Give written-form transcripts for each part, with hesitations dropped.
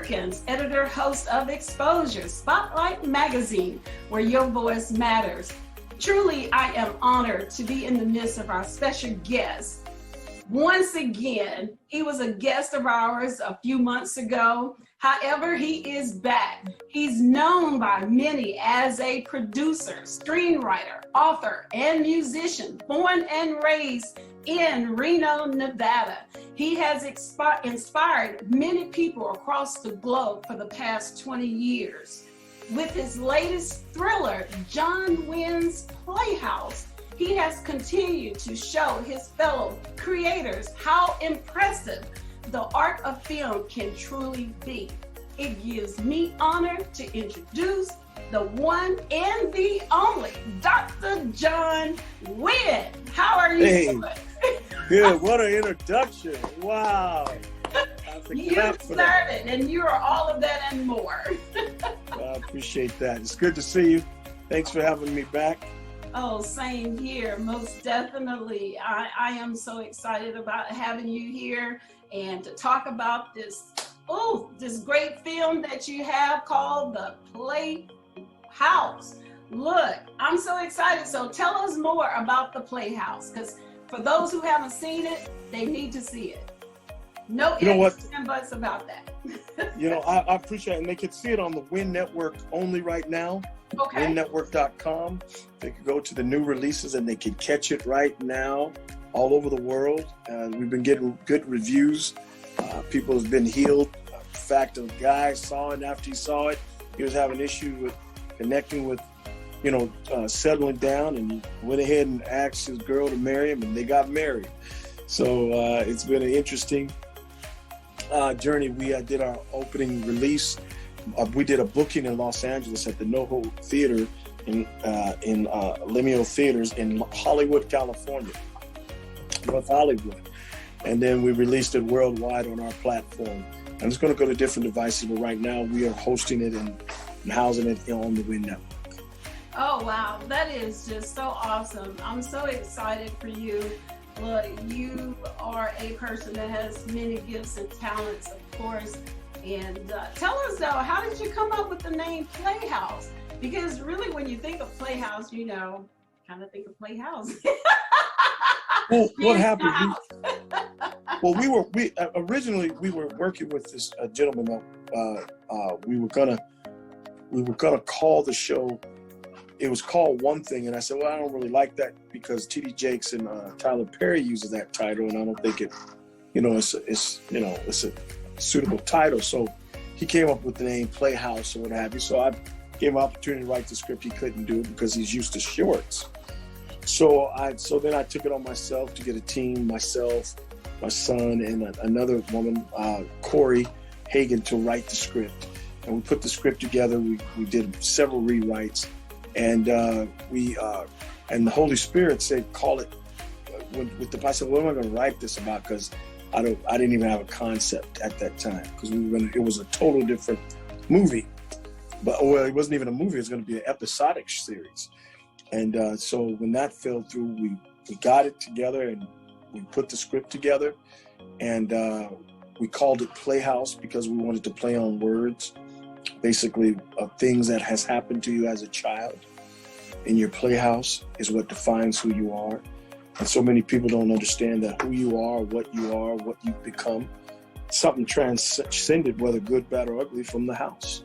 Perkins, editor, host of Exposure, Spotlight Magazine, where your voice matters. Truly, I am honored to be in the midst of our special guest. Once again, he was a guest of ours a few months ago. However, he is back. He's known by many as a producer, screenwriter, author, and musician, born and raised in Reno, Nevada. He has inspired many people across the globe for the past 20 years. With his latest thriller, John Wynn's Playhouse, he has continued to show his fellow creators how impressive the art of film can truly be. It gives me honor to introduce the one and the only Dr. John Wynn. How are you doing? Good. What an introduction. Wow. You started, and you are all of that and more. Well, I appreciate that. It's good to see you. Thanks for having me back. Oh, same here, most definitely. I am so excited about having you here and to talk about this great film that you have called The Playhouse. Look, I'm so excited. So tell us more about The Playhouse, because for those who haven't seen it, they need to see it. No ifs and buts about that. I appreciate it. And they can see it on the Wynn Network only right now. Okay. WynnNetwork.com. They can go to the new releases and they can catch it right now all over the world. We've been getting good reviews. People have been healed. In fact, a guy saw it, and after he saw it, he was having issues with connecting with, settling down, and he went ahead and asked his girl to marry him, and they got married. So it's been an interesting journey. We did our opening release. We did a booking in Los Angeles at the NoHo Theater in Limeo Theaters in Hollywood, California, North Hollywood. And then we released it worldwide on our platform. And it's going to go to different devices, but right now we are hosting it and housing it on the Wynn Network. Oh, wow. That is just so awesome. I'm so excited for you. Look, you are a person that has many gifts and talents, of course. And tell us, though, how did you come up with the name Playhouse? Because really, when you think of Playhouse, kind of think of Playhouse. Well, what happened? We originally were working with this gentleman that we were gonna call the show. It was called One Thing, and I said, well, I don't really like that because T.D. Jakes and Tyler Perry uses that title, and I don't think it's a suitable title. So he came up with the name Playhouse or what have you. So I gave him an opportunity to write the script. He couldn't do it because he's used to shorts. So then I took it on myself to get a team, myself, my son, and another woman, Corey Hagan, to write the script. And we put the script together. We did several rewrites, and and the Holy Spirit said, call it. I said, what am I going to write this about? Because I didn't even have a concept at that time, because it was a total different movie. But it wasn't even a movie. It was going to be an episodic series. And so when that fell through, we got it together and we put the script together, and we called it Playhouse because we wanted to play on words, basically things that has happened to you as a child. In your playhouse is what defines who you are. And so many people don't understand that who you are, what you've become, something transcended, whether good, bad, or ugly, from the house.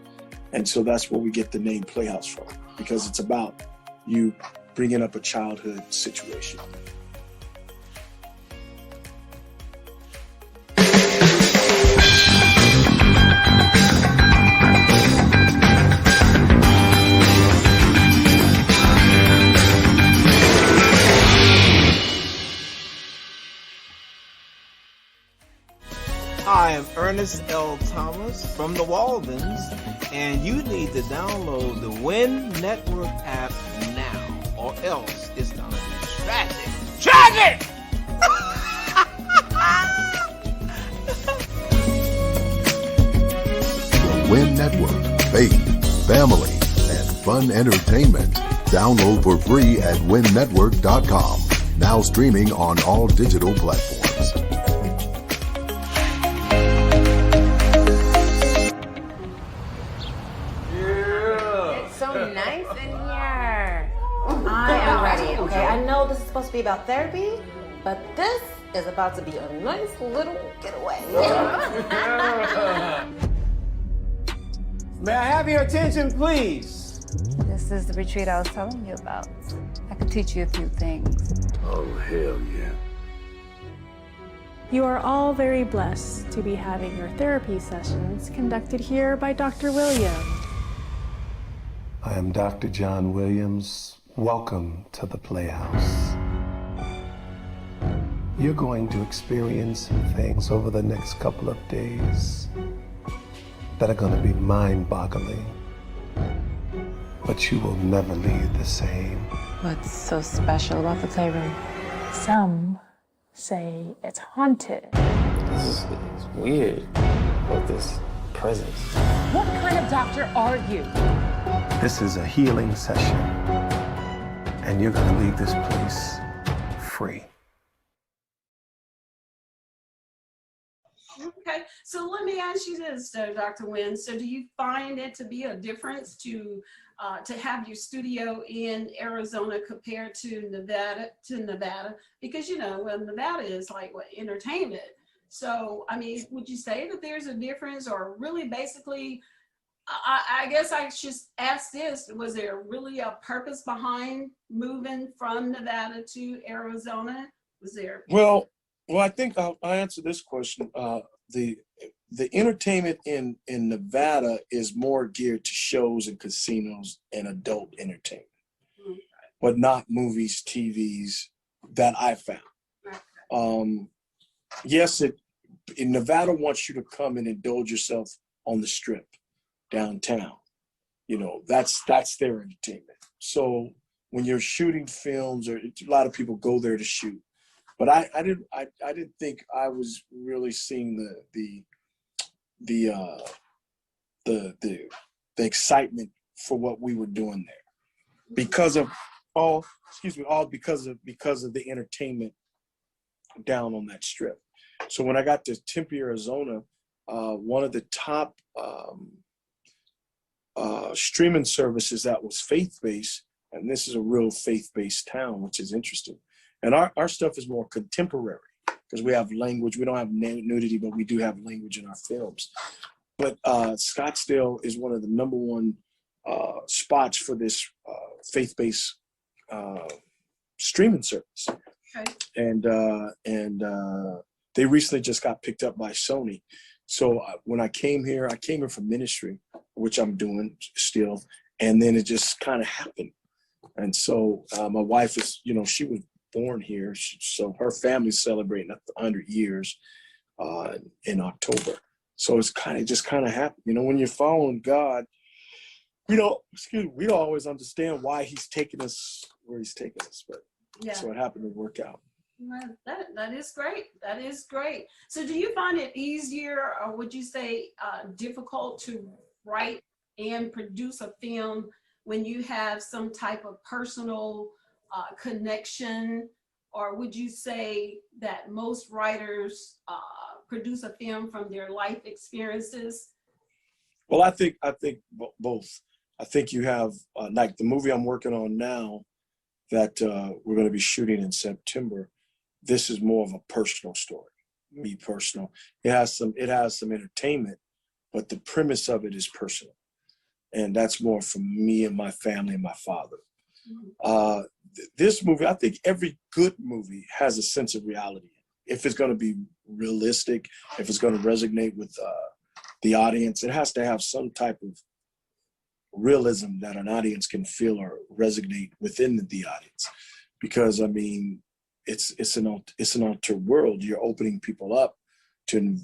And so that's where we get the name Playhouse from, because it's about you bringing up a childhood situation. I am Ernest L. Thomas from the Waldens, and you need to download the Wynn Network app now, or else it's gonna be tragic. Tragic! The Wynn Network, faith, family, and fun entertainment. Download for free at WynnNetwork.com. Now streaming on all digital platforms. Okay, I know this is supposed to be about therapy, but this is about to be a nice little getaway. May I have your attention, please? This is the retreat I was telling you about. I could teach you a few things. Oh, hell yeah. You are all very blessed to be having your therapy sessions conducted here by Dr. Williams. I am Dr. John Williams. Welcome to the Playhouse. You're going to experience some things over the next couple of days that are going to be mind-boggling, but you will never leave the same. What's so special about the playroom? Some say it's haunted. It's weird about this presence. What kind of doctor are you? This is a healing session, and you're going to leave this place free. Okay, so let me ask you this, Dr. Wynn. So do you find it to be a difference to have your studio in Arizona compared to Nevada? Because, you know, well, Nevada is like what, entertainment. So, I mean, would you say that there's a difference, or really basically, I guess I should ask this, was there really a purpose behind moving from Nevada to Arizona? Was there? Well, I think I'll answer this question. The entertainment in Nevada is more geared to shows and casinos and adult entertainment, but not movies, TVs that I found. Yes, in Nevada wants you to come and indulge yourself on the strip downtown. You know, that's their entertainment. So when you're shooting films, or a lot of people go there to shoot. But I didn't think I was really seeing the excitement for what we were doing there, because of because of the entertainment down on that strip. So when I got to Tempe, Arizona, one of the top streaming services that was faith-based, and this is a real faith-based town, which is interesting. And our stuff is more contemporary because we have language. We don't have nudity, but we do have language in our films. But Scottsdale is one of the #1 spots for this faith-based streaming service. Okay. And they recently just got picked up by Sony. So when I came here for ministry, which I'm doing still. And then it just kind of happened. And so my wife is, you know, she was born here. So her family's celebrating 100 years in October. So it's just kind of happened. You know, when you're following God, we don't always understand why he's taking us where he's taking us, but so it happened to work out. Well, that is great. That is great. So do you find it easier, or would you say difficult to write and produce a film when you have some type of personal connection? Or would you say that most writers produce a film from their life experiences? Well, I think both. I think you have like the movie I'm working on now that we're going to be shooting in September. This is more of a personal story, me personal. It has some entertainment, but the premise of it is personal. And that's more for me and my family and my father. This movie, I think every good movie has a sense of reality. If it's going to be realistic, if it's going to resonate with the audience, it has to have some type of realism that an audience can feel or resonate within the audience. Because, I mean, it's an altered world. You're opening people up to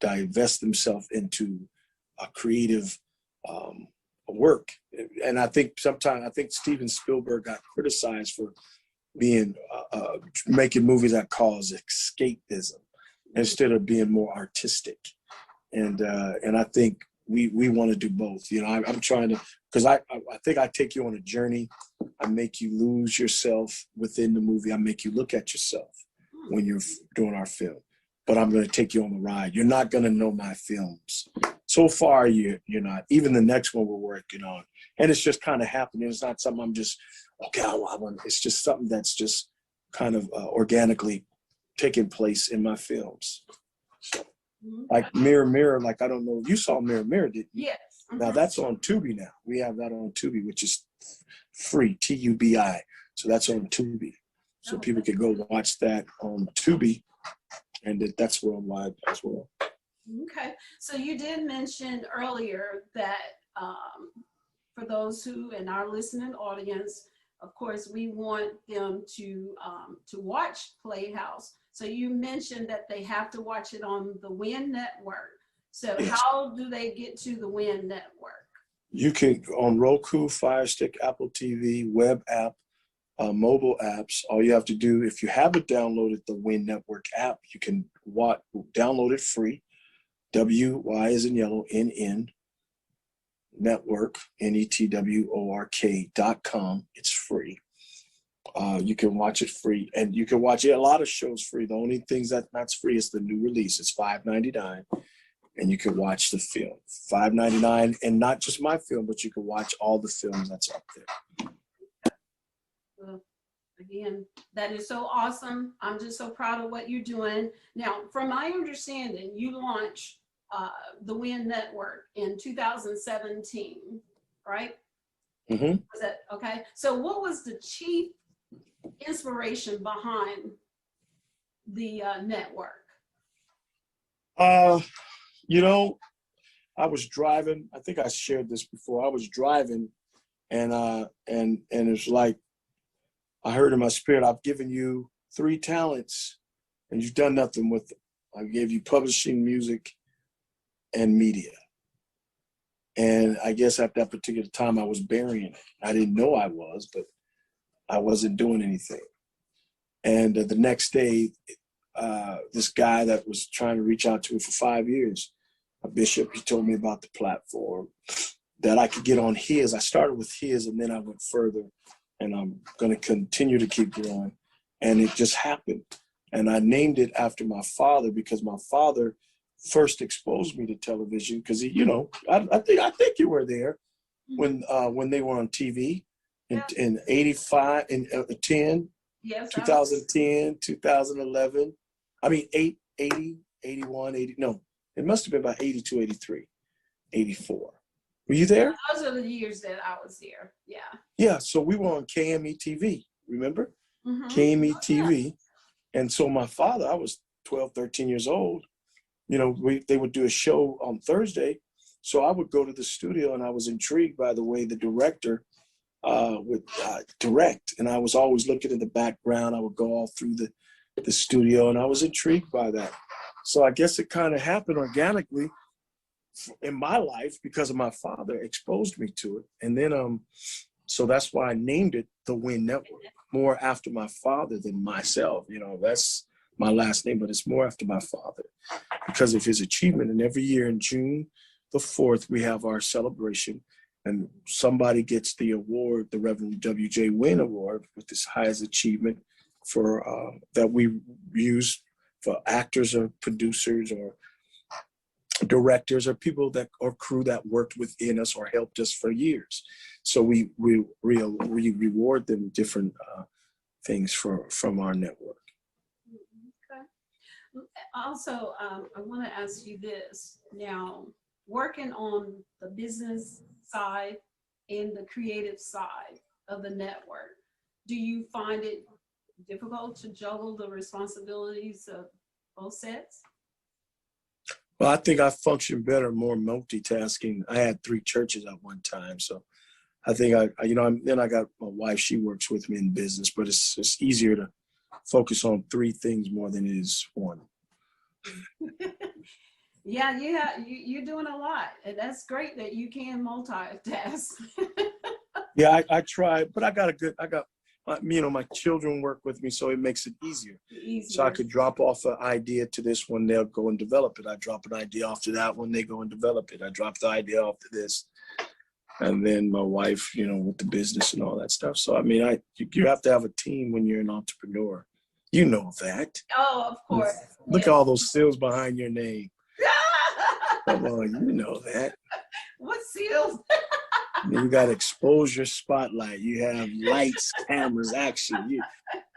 divest themselves into a creative work. And I think Steven Spielberg got criticized for being making movies that cause escapism instead of being more artistic. And I think we want to do both. You know, I'm trying to, because I think I take you on a journey. I make you lose yourself within the movie. I make you look at yourself when you're doing our film. But I'm going to take you on the ride. You're not going to know my films So far, you're not. Even the next one we're working on, and it's just kind of happening. It's not something I'm just, okay, I want. It's just something that's just kind of organically taking place in my films. So, like Mirror Mirror, like I don't know, you saw Mirror Mirror, didn't you? Yes. Now that's on Tubi now. We have that on Tubi, which is free, TUBI. So that's on Tubi. So people can go watch that on Tubi, and that's worldwide as well. Okay. So you did mention earlier that for those who in our listening audience, of course, we want them to watch Playhouse. So you mentioned that they have to watch it on the Wynn Network. So how do they get to the Wynn Network? You can on Roku, Fire Stick, Apple TV, web app, mobile apps. All you have to do, if you haven't downloaded the Wynn Network app, you can download it free. WY is in yellow, NN Network, NETWORK.com. It's free. You can watch it free, and you can watch a lot of shows free. The only things that's free is the new release. It's $5.99, and you can watch the film. $5.99, and not just my film, but you can watch all the films that's up there. Well, again, that is so awesome. I'm just so proud of what you're doing. Now, from my understanding, you launched the Wynn Network in 2017, right? Mm-hmm. Was that okay? So what was the chief inspiration behind the network? I was driving. I think I shared this before. I was driving, and it's like I heard in my spirit, I've given you 3 talents, and you've done nothing with them. I gave you publishing, music, and media. And I guess at that particular time, I was burying it. I didn't know I was, but I wasn't doing anything. And the next day, this guy that was trying to reach out to me for 5 years, a bishop, he told me about the platform that I could get on his. I started with his, and then I went further, and I'm going to continue to keep growing. And it just happened. And I named it after my father, because my father first exposed me to television, because I think you were there when they were on TV in 85 and 10, Yes, 2010, 2011. I mean 80, 81, 80. No, it must have been about 82, 83, 84. Were you there? Those are the years that I was there. Yeah. Yeah. So we were on KME TV. Remember? Mm-hmm. KME TV. And so my father, I was 12, 13 years old. They would do a show on Thursday. So I would go to the studio, and I was intrigued by the way the director would direct. And I was always looking in the background. I would go all through the studio, and I was intrigued by that. So I guess it kind of happened organically in my life because of my father exposed me to it. And then, so that's why I named it the Wynn Network, more after my father than myself. That's my last name, but it's more after my father because of his achievement. And every year in June the 4th, we have our celebration, and somebody gets the award, the Reverend W.J. Wynn Award, with his highest achievement for that we use for actors or producers or directors or people or crew that worked within us or helped us for years. So we reward them with different things from our network. Okay. Also, I want to ask you this. Now, working on the business side and the creative side of the network, do you find it difficult to juggle the responsibilities of both sets? Well, I think I function better, more multitasking. I had 3 churches at one time, so I think then I got my wife. She works with me in business, but it's easier to focus on 3 things more than it is one. Yeah, you're doing a lot, and that's great that you can multitask. Yeah, I try, but I got my children work with me, so it makes it easier. So I could drop off an idea to this one, they'll go and develop it. I drop an idea off to that one, they go and develop it. I drop the idea off to this. And then my wife, with the business and all that stuff. So, I mean, you have to have a team when you're an entrepreneur. You know that. Oh, of course. Look at all those sales behind your name. Come on, you know that. What seals? You got exposure spotlight. You have lights, cameras, action.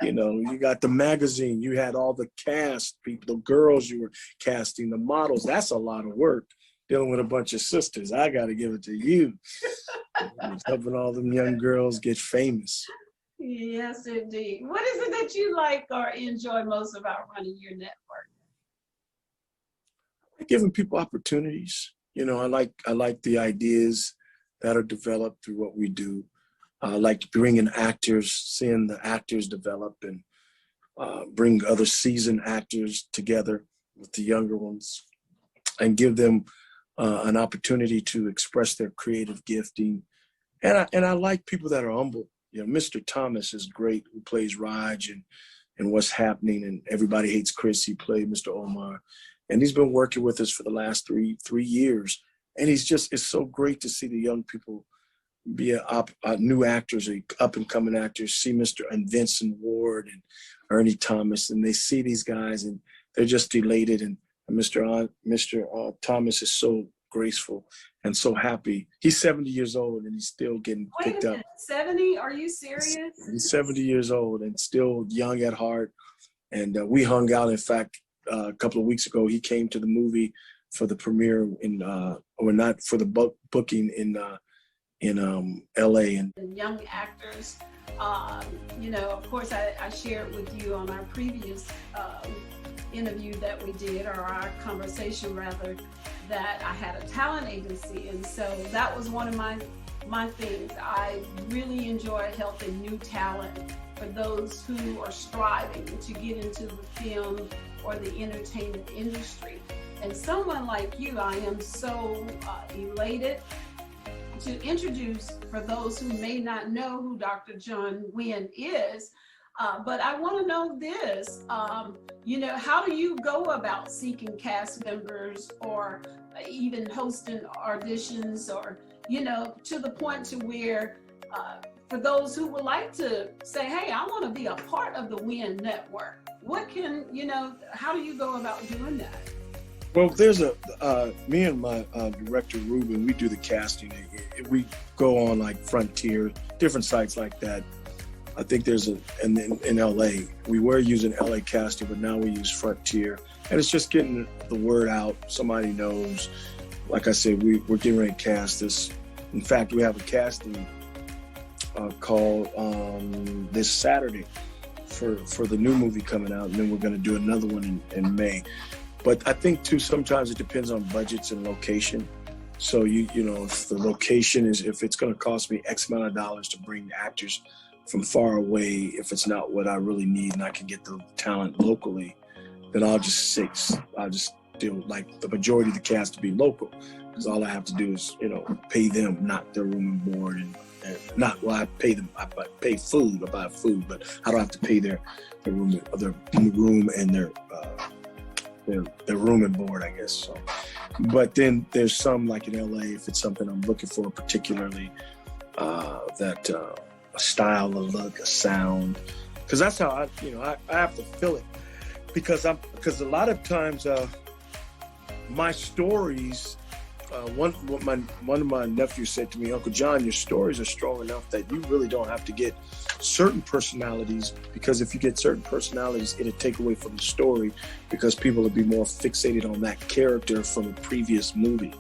You got the magazine. You had all the cast people, the girls you were casting, the models. That's a lot of work dealing with a bunch of sisters. I got to give it to you. Helping all them young girls get famous. Yes, indeed. What is it that you like or enjoy most about running your network? Giving people opportunities. I like the ideas that are developed through what we do. I like bringing actors, seeing the actors develop and bring other seasoned actors together with the younger ones and give them an opportunity to express their creative gifting. And I like people that are humble. Mr. Thomas is great, who plays Raj and What's Happening, and Everybody Hates Chris. He played Mr. Omar. And he's been working with us for the last three years. And it's so great to see the young people be new actors, up and coming actors, see Mr. and Vincent Ward and Ernie Thomas, and they see these guys and they're just elated. And Mr. Thomas is so graceful and so happy. He's 70 years old and he's still getting picked up. 70? Are you serious? He's 70 years old and still young at heart. And we hung out. In fact, a couple of weeks ago, he came to the movie for the premiere for the booking in LA. And young actors, of course, I shared with you on our previous interview that we did, or our conversation rather, that I had a talent agency. And so that was one of my things. I really enjoy helping new talent, for those who are striving to get into the film or the entertainment industry. And someone like you, I am so elated to introduce, for those who may not know who Dr. John Wynn is, but I want to know this, how do you go about seeking cast members or even hosting auditions, or, to the point to where, for those who would like to say, hey, I want to be a part of the Wynn Network, how do you go about doing that? Well, there's me and my director, Ruben, we do the casting. We go on like Frontier, different sites like that. I think there's in LA. We were using LA casting, but now we use Frontier. And it's just getting the word out. Somebody knows. Like I said, we're getting ready to cast this. In fact, we have a casting call this Saturday for the new movie coming out. And then we're going to do another one in May. But I think too, sometimes it depends on budgets and location. So if the location if it's going to cost me X amount of dollars to bring actors from far away, if it's not what I really need and I can get the talent locally, then I'll just do like the majority of the cast to be local, because all I have to do is pay them, not their room and board, and I pay them. I pay food, I buy food, but I don't have to pay their room and their room and board, I guess. So, but then there's some, like in LA, if it's something I'm looking for particularly, a style, a look, a sound, because that's how I have to feel it, because a lot of times my stories. One of my nephews said to me, Uncle John, your stories are strong enough that you really don't have to get certain personalities, because if you get certain personalities, it'll take away from the story, because people will be more fixated on that character from a previous movie.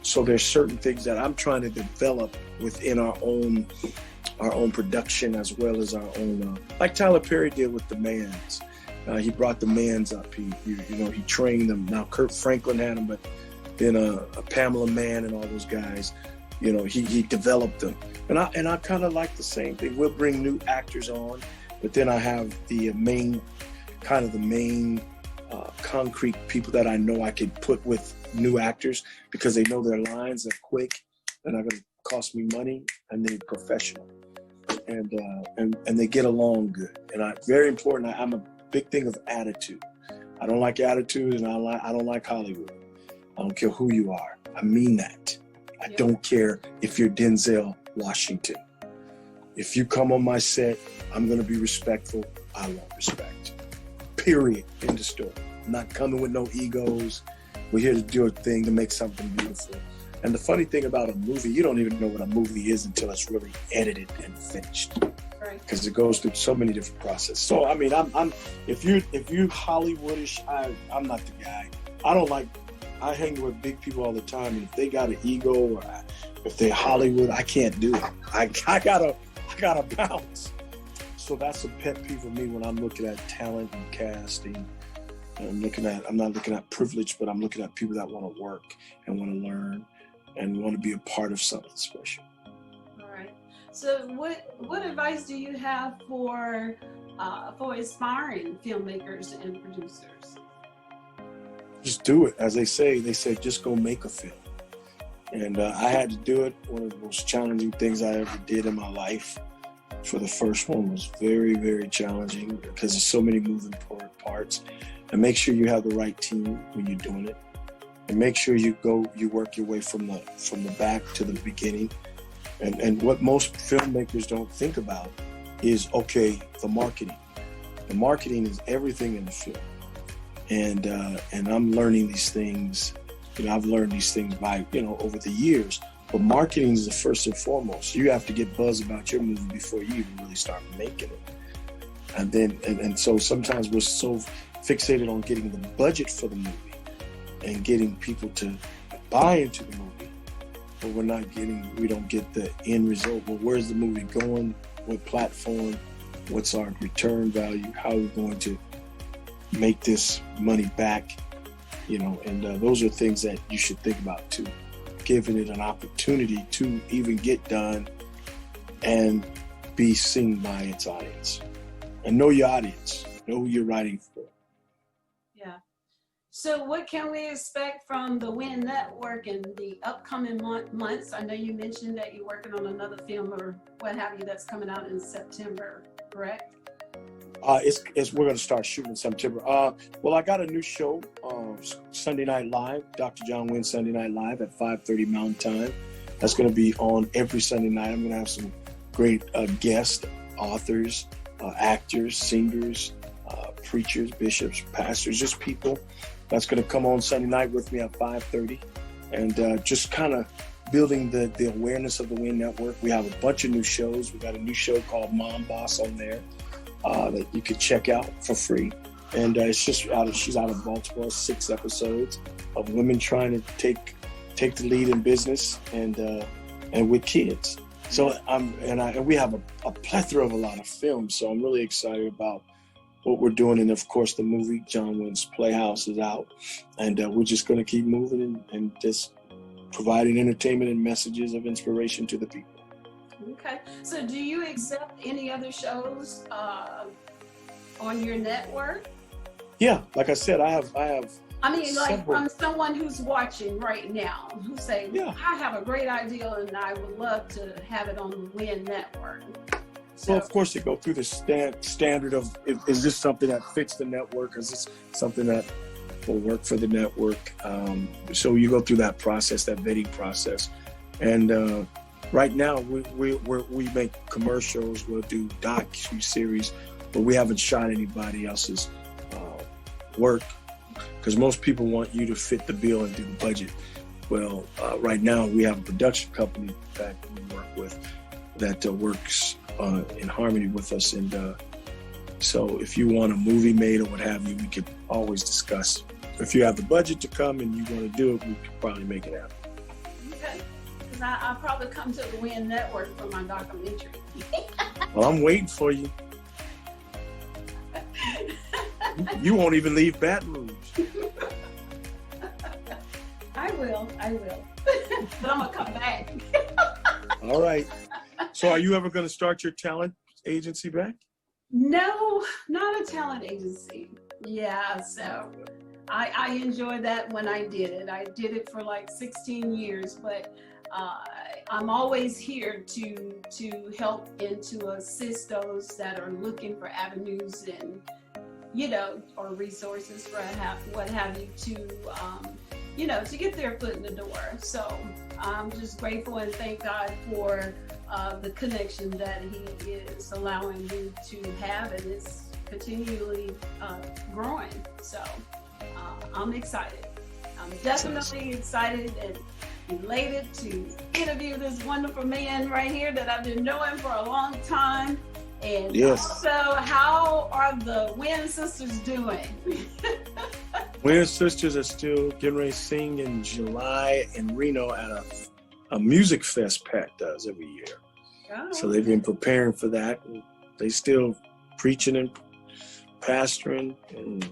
So there's certain things that I'm trying to develop within our own production, as well as our own, like Tyler Perry did with the Mans. He brought the Mans up. He trained them. Now Kurt Franklin had them, but then a Pamela Mann and all those guys, he developed them. And I kind of like the same thing. We'll bring new actors on, but then I have the main concrete people that I know I can put with new actors, because they know their lines, they're quick, they're not going to cost me money, and they're professional, and they get along good. And very important. I'm a big thing of attitude. I don't like attitude, and I don't like Hollywood. I don't care who you are. I mean that. I don't care if you're Denzel Washington. If you come on my set, I'm going to be respectful. I want respect. Period. End of story. I'm not coming with no egos. We're here to do a thing, to make something beautiful. And the funny thing about a movie, you don't even know what a movie is until it's really edited and finished. Because it goes through so many different processes. So I mean, I'm if you Hollywoodish, I'm not the guy. I hang with big people all the time, and if they got an ego or if they're Hollywood, I can't do it. I gotta bounce. So that's a pet peeve for me when I'm looking at talent and casting. I'm not looking at privilege, but I'm looking at people that want to work and want to learn and want to be a part of something special. All right. So what advice do you have for aspiring filmmakers and producers? Just do it. As they said, just go make a film. And I had to do it. One of the most challenging things I ever did in my life. For the first one was very, very challenging because there's so many moving parts. And make sure you have the right team when you're doing it. And make sure you work your way from the back to the beginning. And what most filmmakers don't think about is, okay, the marketing. The marketing is everything in the film. And I'm learning these things. I've learned these things by, over the years. But marketing is the first and foremost. You have to get buzz about your movie before you even really start making it. And then, and so sometimes we're so fixated on getting the budget for the movie and getting people to buy into the movie, but we don't get the end result. Well, where's the movie going? What platform? What's our return value? How are we going to make this money back? And those are things that you should think about too. Giving it an opportunity to even get done and be seen by its audience. And know your audience. Know who you're writing for. Yeah. So what can we expect from the Wynn Network in the upcoming months? I know you mentioned that you're working on another film or what have you that's coming out in September, correct? We're going to start shooting in September. Well, I got a new show, Sunday Night Live, Dr. John Wynn Sunday Night Live at 5:30 Mountain Time. That's going to be on every Sunday night. I'm going to have some great guest authors, actors, singers, preachers, bishops, pastors, just people that's going to come on Sunday night with me at 5:30, and just kind of building the awareness of the Wynn Network. We have a bunch of new shows. We got a new show called Mom Boss on there. That you could check out for free. And she's out of Baltimore, 6 episodes of women trying to take the lead in business and with kids. So we have a plethora of a lot of films. So I'm really excited about what we're doing. And of course, the movie John Wynn's Playhouse is out, and we're just going to keep moving and just providing entertainment and messages of inspiration to the people. Okay. So do you accept any other shows on your network? Yeah, like I said, I have. I mean, like from someone who's watching right now, who's saying, yeah, I have a great idea and I would love to have it on the Wynn Network. So, well, of course, they go through the standard of, is this something that fits the network? Is this something that will work for the network? So you go through that process, that vetting process. And right now, we make commercials, we'll do docu-series, but we haven't shot anybody else's work, because most people want you to fit the bill and do the budget. Well, right now we have a production company that we work with that works in harmony with us. And so if you want a movie made or what have you, we could always discuss. If you have the budget to come and you want to do it, we could probably make it happen. Okay, because I'll probably come to the Wynn Network for my documentary. Well, I'm waiting for you. You won't even leave Baton Rouge. I will. But I'm going to come back. All right. So are you ever going to start your talent agency back? No, not a talent agency. Yeah, so I enjoyed that when I did it. I did it for like 16 years, but I'm always here to help and to assist those that are looking for avenues and, or resources for what have you to get their foot in the door. So I'm just grateful and thank God for the connection that He is allowing me to have, and it's continually growing. So I'm excited. I'm definitely excited and elated to interview this wonderful man right here that I've been knowing for a long time. And also, how are the Wynn sisters doing? Wynn sisters are still getting ready to sing in July in Reno at a music fest Pat does every year. Oh, so they've been preparing for that. They still preaching and pastoring and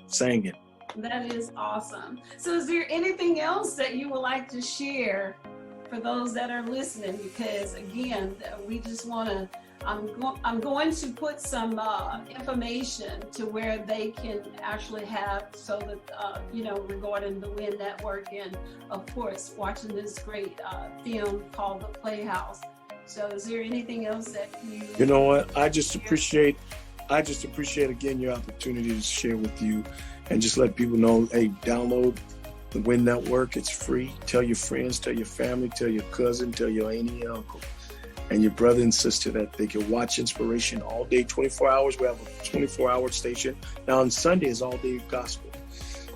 singing. That is awesome. So is there anything else that you would like to share for those that are listening? Because again, we just want to, I'm going to put some information to where they can actually have, so that, regarding the Wynn Network, and of course, watching this great film called The Playhouse. So is there anything else that you know what? I just appreciate again your opportunity to share with you and just let people know, hey, download the Wynn Network. It's free. Tell your friends, tell your family, tell your cousin, tell your auntie and uncle, and your brother and sister that they can watch inspiration all day, 24 hours. We have a 24-hour station. Now on Sunday is all day gospel.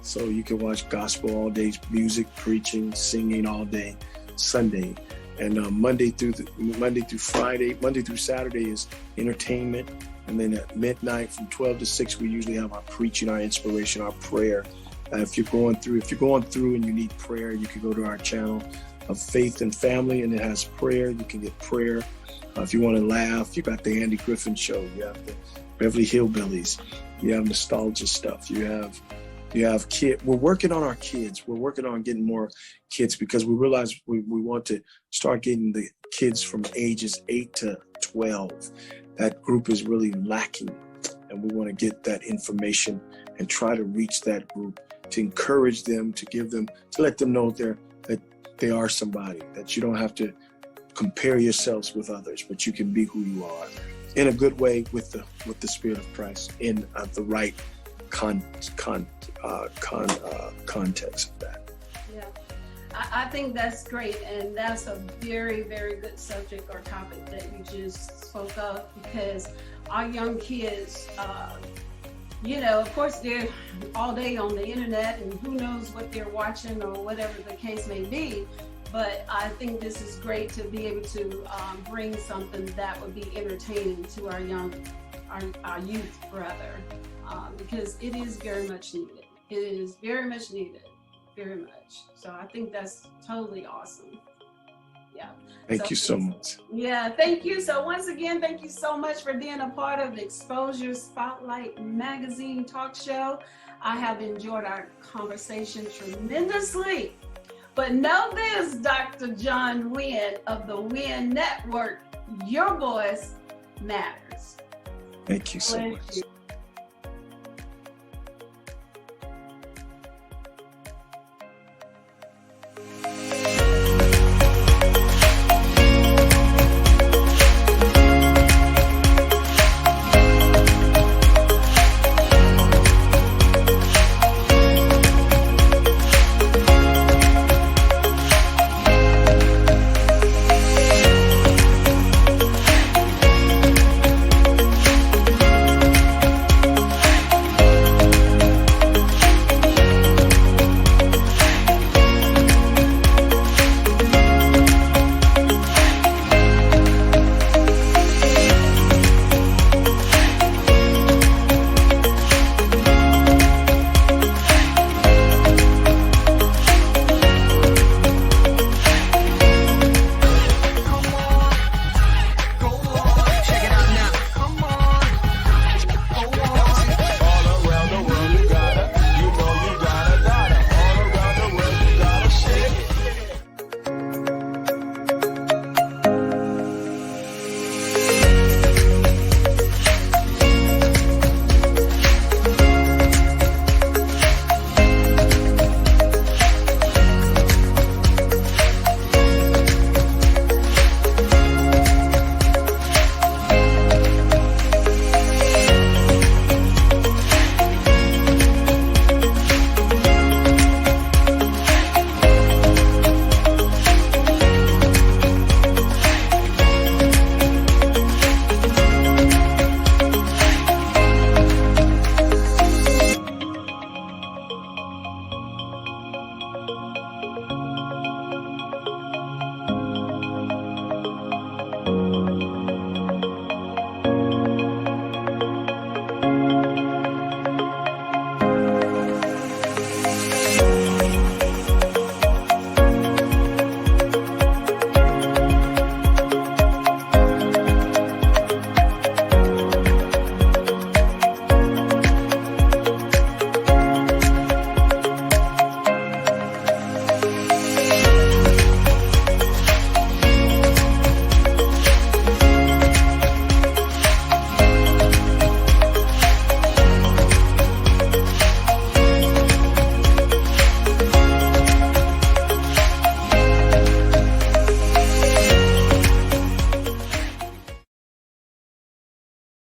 So you can watch gospel all day, music, preaching, singing all day, Sunday. And Monday through Saturday is entertainment. And then at midnight from 12 to 6, we usually have our preaching, our inspiration, our prayer. If you're going through and you need prayer, you can go to our channel of Faith and Family, and it has prayer. You can get prayer. If you want to laugh, you got the Andy Griffin Show. You have the Beverly Hillbillies. You have nostalgia stuff. You have kids. We're working on our kids. We're working on getting more kids because we realize we want to start getting the kids from ages 8 to 12. That group is really lacking, and we want to get that information and try to reach that group to encourage them, to let them know that they are somebody, that you don't have to compare yourselves with others, but you can be who you are in a good way with the Spirit of Christ in the right context of that. Yeah, I think that's great, and that's a very, very good subject or topic that you just spoke of, because our young kids, of course, they're all day on the internet, and who knows what they're watching or whatever the case may be. But I think this is great to be able to bring something that would be entertaining to our youth, rather, because it is very much needed. It is very much needed, very much. So I think that's totally awesome. Yeah. Thank you so much. Yeah, thank you. So once again, thank you so much for being a part of the Exposure Spotlight Magazine talk show. I have enjoyed our conversation tremendously. But know this, Dr. John Wynn of the Wynn Network, your voice matters. Thank you so much.